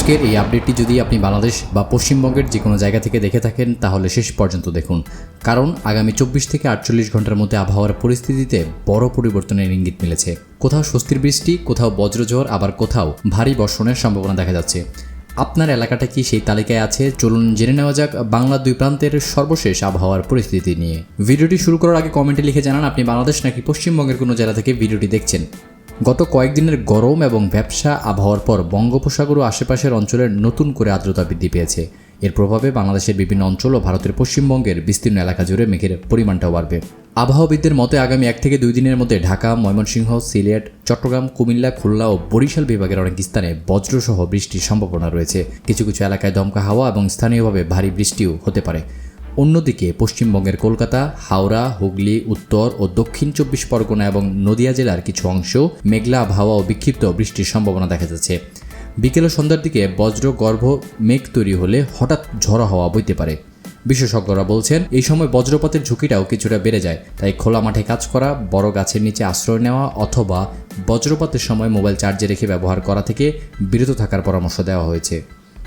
আজকের এই আপডেটটি যদি আপনি বাংলাদেশ বা পশ্চিমবঙ্গের যে কোনো জায়গা থেকে দেখে থাকেন তাহলে শেষ পর্যন্ত দেখুন, কারণ আগামী 24 থেকে 48 ঘন্টার মধ্যে আবহাওয়ার পরিস্থিতিতে বড় পরিবর্তনের ইঙ্গিত মিলেছে। কোথাও স্বস্তির বৃষ্টি, কোথাও বজ্রঝড়, আবার কোথাও ভারী বর্ষণের সম্ভাবনা দেখা যাচ্ছে। আপনার এলাকাটা কি সেই তালিকায় আছে? চলুন জেনে নেওয়া যাক বাংলার দুই প্রান্তের সর্বশেষ আবহাওয়ার পরিস্থিতি নিয়ে। ভিডিওটি শুরু করার আগে কমেন্টে লিখে জানান আপনি বাংলাদেশ নাকি পশ্চিমবঙ্গের কোনো জেলা থেকে ভিডিওটি দেখছেন। গত কয়েকদিনের গরম এবং ব্যবসা আবহাওয়ার পর বঙ্গোপসাগর ও আশেপাশের অঞ্চলের নতুন করে আর্দ্রতা বৃদ্ধি পেয়েছে। এর প্রভাবে বাংলাদেশের বিভিন্ন অঞ্চল ও ভারতের পশ্চিমবঙ্গের বিস্তীর্ণ এলাকা জুড়ে মেঘের পরিমাণটাও বাড়বে। আবহাওয়াবিদদের মতে আগামী 1 থেকে 2 দিনের মধ্যে ঢাকা, ময়মনসিংহ, সিলেট, চট্টগ্রাম, কুমিল্লা, খুলনা ও বরিশাল বিভাগের অনেক স্থানে বজ্রসহ বৃষ্টির সম্ভাবনা রয়েছে। কিছু কিছু এলাকায় দমকা হাওয়া এবং স্থানীয়ভাবে ভারী বৃষ্টিও হতে পারে। অন্যদিকে পশ্চিমবঙ্গের কলকাতা, হাওড়া, হুগলি, উত্তর ও দক্ষিণ 24 পরগনা এবং নদিয়া জেলার কিছু অংশ মেঘলা আবহাওয়া ও বিক্ষিপ্ত বৃষ্টির সম্ভাবনা দেখা যাচ্ছে। বিকেল ও সন্ধ্যার দিকে বজ্রগর্ভ মেঘ তৈরি হলে হঠাৎ ঝড়ো হাওয়া বইতে পারে। বিশেষজ্ঞরা বলছেন এই সময় বজ্রপাতের ঝুঁকিটাও কিছুটা বেড়ে যায়, তাই খোলা মাঠে কাজ করা, বড় গাছের নিচে আশ্রয় নেওয়া অথবা বজ্রপাতের সময় মোবাইল চার্জে রেখে ব্যবহার করা থেকে বিরত থাকার পরামর্শ দেওয়া হয়েছে।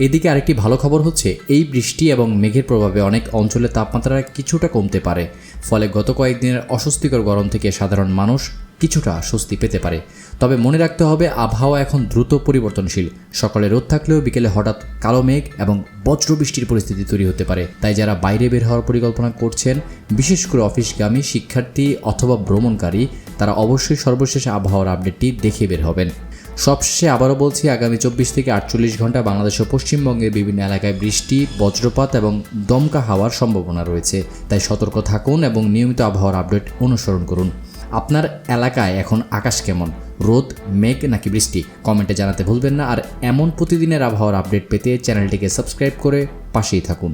এদিকে আরেকটি ভালো খবর হচ্ছে এই বৃষ্টি এবং মেঘের প্রভাবে অনেক অঞ্চলের তাপমাত্রা কিছুটা কমতে পারে। ফলে গত কয়েকদিনের অস্বস্তিকর গরম থেকে সাধারণ মানুষ কিছুটা স্বস্তি পেতে পারে। তবে মনে রাখতে হবে আবহাওয়া এখন দ্রুত পরিবর্তনশীল। সকালে রোদ থাকলেও বিকেলে হঠাৎ কালো মেঘ এবং বজ্রবৃষ্টির পরিস্থিতি তৈরি হতে পারে। তাই যারা বাইরে বের হওয়ার পরিকল্পনা করছেন, বিশেষ করে অফিসগামী শিক্ষার্থী অথবা ভ্রমণকারী, তারা অবশ্যই সর্বশেষ আবহাওয়ার আপডেটটি দেখে বের হবেন। সবশেষে আবারও বলছি, আগামী 24 থেকে 48 ঘন্টা বাংলাদেশ ও পশ্চিমবঙ্গের বিভিন্ন এলাকায় বৃষ্টি, বজ্রপাত এবং দমকা হাওয়ার সম্ভাবনা রয়েছে। তাই সতর্ক থাকুন এবং নিয়মিত আবহাওয়ার আপডেট অনুসরণ করুন। আপনার এলাকায় এখন আকাশ কেমন? রোদ, মেঘ নাকি বৃষ্টি? কমেন্টে জানাতে ভুলবেন না। আর এমন প্রতিদিনের আবহাওয়ার আপডেট পেতে চ্যানেলটিকে সাবস্ক্রাইব করে পাশেই থাকুন।